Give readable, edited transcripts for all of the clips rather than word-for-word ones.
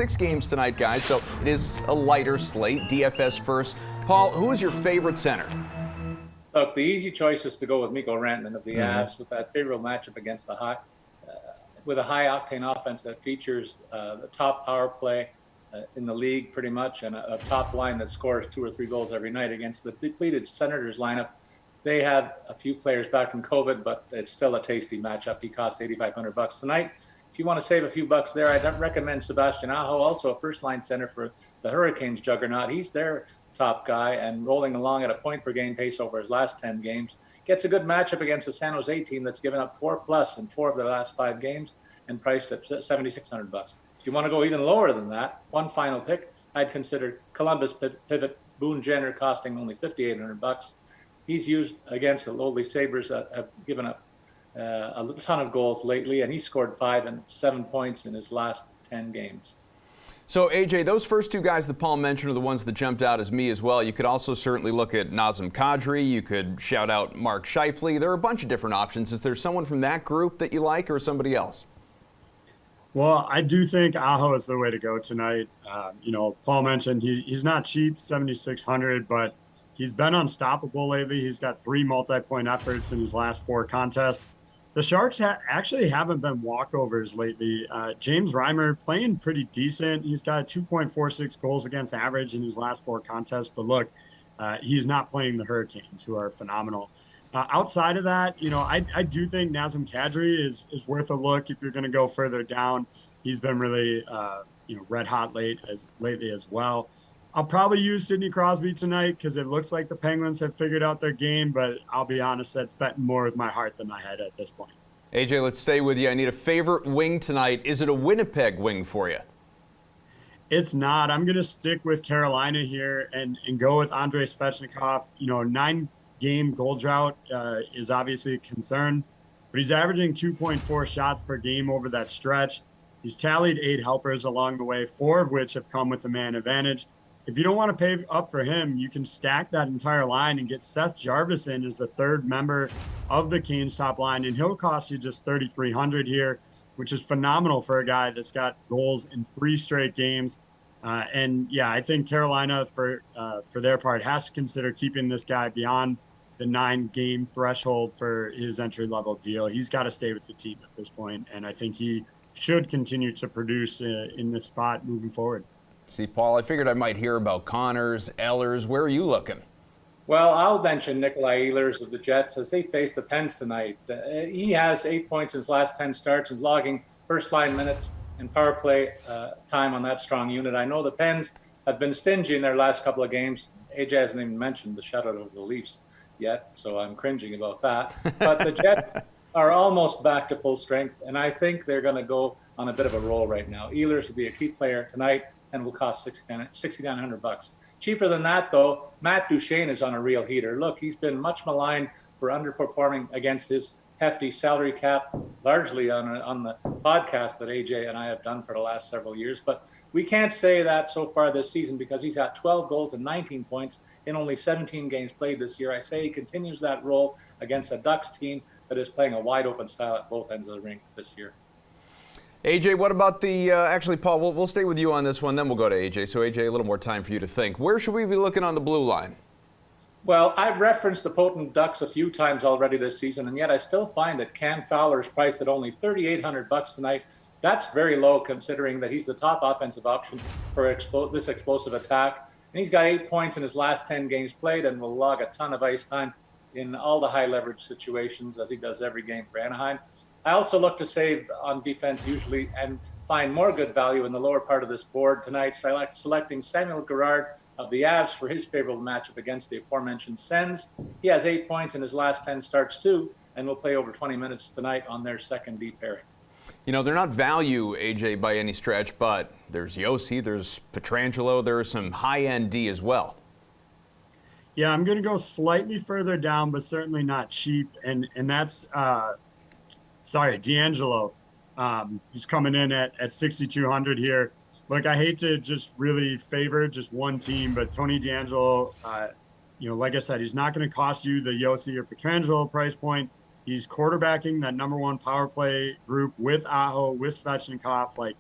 6 games tonight, guys, so it is a lighter slate. DFS first. Paul, who is your favorite center? Look, the easy choice is to go with Mikko Rantanen of the Avs with that favorable matchup against the with a high-octane offense that features the top power play in the league pretty much, and a top line that scores 2 or 3 goals every night against the depleted Senators lineup. They had a few players back from COVID, but it's still a tasty matchup. He costs $8,500 tonight. If you want to save a few bucks there, I'd recommend Sebastian Aho, also a first-line center for the Hurricanes juggernaut. He's their top guy and rolling along at a point-per-game pace over his last 10 games. Gets a good matchup against the San Jose team that's given up 4+ in 4 of the last 5 games and priced at $7,600. If you want to go even lower than that, one final pick, I'd consider Columbus pivot Boone Jenner, costing only $5,800. He's used against the lowly Sabres that have given up a ton of goals lately, and he scored 5 and 7 points in his last 10 games. So, AJ, those first 2 guys that Paul mentioned are the ones that jumped out as me as well. You could also certainly look at Nazem Kadri. You could shout out Mark Scheifele. There are a bunch of different options. Is there someone from that group that you like or somebody else? Well, I do think Aho is the way to go tonight. Paul mentioned he's not cheap, $7,600, but he's been unstoppable lately. He's got 3 multi-point efforts in his last 4 contests. The Sharks actually haven't been walkovers lately. James Reimer playing pretty decent. He's got 2.46 goals against average in his last 4 contests. But look, he's not playing the Hurricanes, who are phenomenal. Outside of that, I do think Nazem Kadri is worth a look if you're going to go further down. He's been really, red hot lately as well. I'll probably use Sidney Crosby tonight because it looks like the Penguins have figured out their game, but I'll be honest, that's betting more with my heart than my head at this point. AJ, let's stay with you. I need a favorite wing tonight. Is it a Winnipeg wing for you? It's not. I'm going to stick with Carolina here and go with Andrei Svechnikov. 9-game goal drought is obviously a concern, but he's averaging 2.4 shots per game over that stretch. He's tallied 8 helpers along the way, 4 of which have come with a man advantage. If you don't want to pay up for him, you can stack that entire line and get Seth Jarvis in as the 3rd member of the Canes top line, and he'll cost you just $3,300 here, which is phenomenal for a guy that's got goals in 3 straight games. I think Carolina, for their part, has to consider keeping this guy beyond the 9-game threshold for his entry-level deal. He's got to stay with the team at this point, and I think he should continue to produce in this spot moving forward. See, Paul, I figured I might hear about Connors, Ehlers. Where are you looking? Well, I'll mention Nikolai Ehlers of the Jets as they face the Pens tonight. He has 8 points in his last 10 starts and logging first-line minutes and power play time on that strong unit. I know the Pens have been stingy in their last couple of games. AJ hasn't even mentioned the shutout over the Leafs yet, so I'm cringing about that. But the Jets are almost back to full strength, and I think they're going to go on a bit of a roll right now. Ehlers will be a key player tonight and will cost $6,900. Cheaper than that, though, Matt Duchene is on a real heater. Look, he's been much maligned for underperforming against his hefty salary cap, largely on the podcast that AJ and I have done for the last several years. But we can't say that so far this season because he's got 12 goals and 19 points in only 17 games played this year. I say he continues that role against a Ducks team that is playing a wide-open style at both ends of the rink this year. AJ, what about the, actually, Paul, we'll stay with you on this one, then we'll go to AJ. So, AJ, a little more time for you to think. Where should we be looking on the blue line? Well, I've referenced the potent Ducks a few times already this season, and yet I still find that Cam Fowler is priced at only $3,800 tonight. That's very low considering that he's the top offensive option for this explosive attack. And he's got 8 points in his last 10 games played and will log a ton of ice time in all the high leverage situations as he does every game for Anaheim. I also look to save on defense usually and find more good value in the lower part of this board tonight, selecting Samuel Girard of the Avs for his favorable matchup against the aforementioned Sens. He has 8 points in his last 10 starts too, and will play over 20 minutes tonight on their second D pairing. They're not value, AJ, by any stretch, but there's Yossi, there's Pietrangelo, there's some high-end D as well. Yeah, I'm going to go slightly further down, but certainly not cheap, and that's D'Angelo. He's coming in at 6,200 here. Look, I hate to just really favor just one team, but Tony D'Angelo, like I said, he's not going to cost you the Yossi or Pietrangelo price point. He's quarterbacking that number 1 power play group with Aho, with Svechnikov.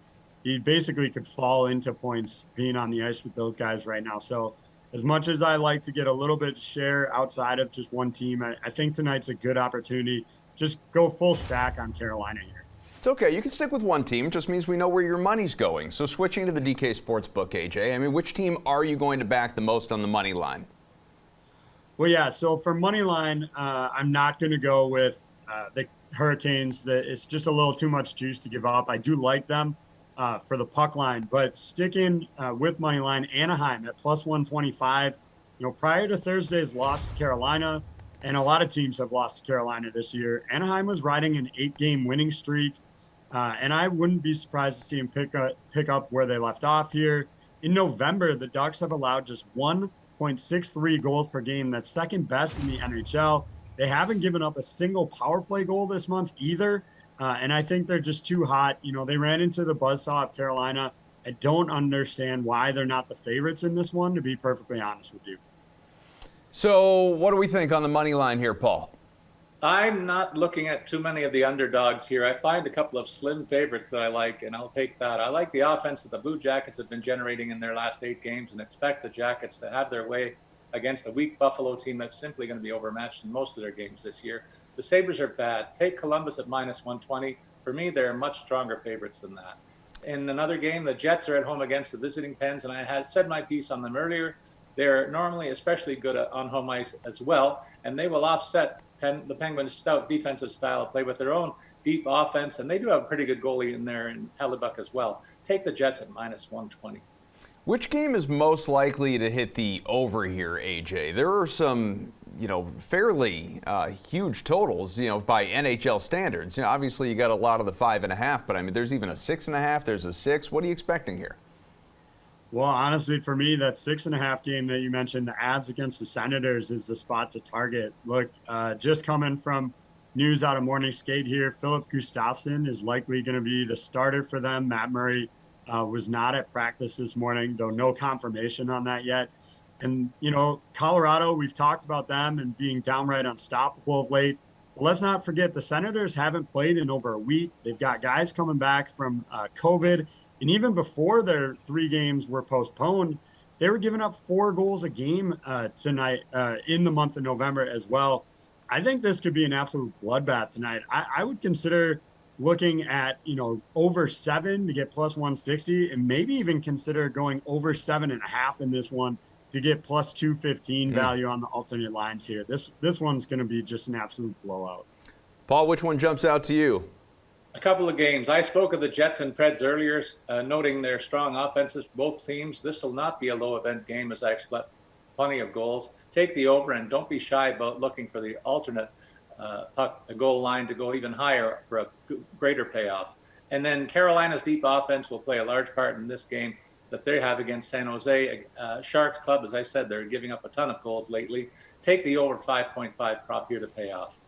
he basically could fall into points being on the ice with those guys right now. So as much as I like to get a little bit share outside of just one team, I think tonight's a good opportunity. Just go full stack on Carolina here. It's okay. You can stick with one team. It just means we know where your money's going. So switching to the DK Sportsbook, AJ, I mean, which team are you going to back the most on the money line? Well, yeah. So for money line, I'm not going to go with the Hurricanes. It's just a little too much juice to give up. I do like them for the puck line, but sticking with money line, Anaheim at plus 125. You know, prior to Thursday's loss to Carolina, and a lot of teams have lost to Carolina this year, Anaheim was riding an 8-game winning streak. And I wouldn't be surprised to see him pick up where they left off here. In November, the Ducks have allowed just 1.63 goals per game. That's second best in the NHL. They haven't given up a single power play goal this month either. And I think they're just too hot. You know, they ran into the buzzsaw of Carolina. I don't understand why they're not the favorites in this one, to be perfectly honest with you. So what do we think on the money line here, Paul? I'm not looking at too many of the underdogs here. I find a couple of slim favorites that I like, and I'll take that. I like the offense that the Blue Jackets have been generating in their last 8 games and expect the Jackets to have their way against a weak Buffalo team that's simply going to be overmatched in most of their games this year. The Sabres are bad. Take Columbus at minus 120. For me, they're much stronger favorites than that. In another game, the Jets are at home against the visiting Pens, and I had said my piece on them earlier. They're normally especially good on home ice as well, and they will offset the Penguins' stout defensive style of play with their own deep offense, and they do have a pretty good goalie in there in Hellebuck as well. Take the Jets at minus 120. Which game is most likely to hit the over here, AJ? There are some, fairly huge totals, by NHL standards. Obviously you got a lot of the 5.5, but I mean, there's even a 6.5. There's a 6. What are you expecting here? Well, honestly, for me, that 6.5 game that you mentioned, the Avs against the Senators, is the spot to target. Look, just coming from news out of Morning Skate here, Philip Gustafsson is likely going to be the starter for them. Matt Murray was not at practice this morning, though no confirmation on that yet. And, Colorado, we've talked about them and being downright unstoppable of late. But let's not forget the Senators haven't played in over a week. They've got guys coming back from COVID. And even before their 3 games were postponed, they were giving up 4 goals a game tonight in the month of November as well. I think this could be an absolute bloodbath tonight. I would consider looking at, over 7 to get plus 160, and maybe even consider going over 7.5 in this one to get plus 215 value on the alternate lines here. This one's going to be just an absolute blowout. Paul, which one jumps out to you? A couple of games. I spoke of the Jets and Preds earlier, noting their strong offenses for both teams. This will not be a low-event game, as I expect plenty of goals. Take the over, and don't be shy about looking for the alternate puck, a goal line to go even higher for a greater payoff. And then Carolina's deep offense will play a large part in this game that they have against San Jose. Sharks club, as I said, they're giving up a ton of goals lately. Take the over 5.5 prop here to pay off.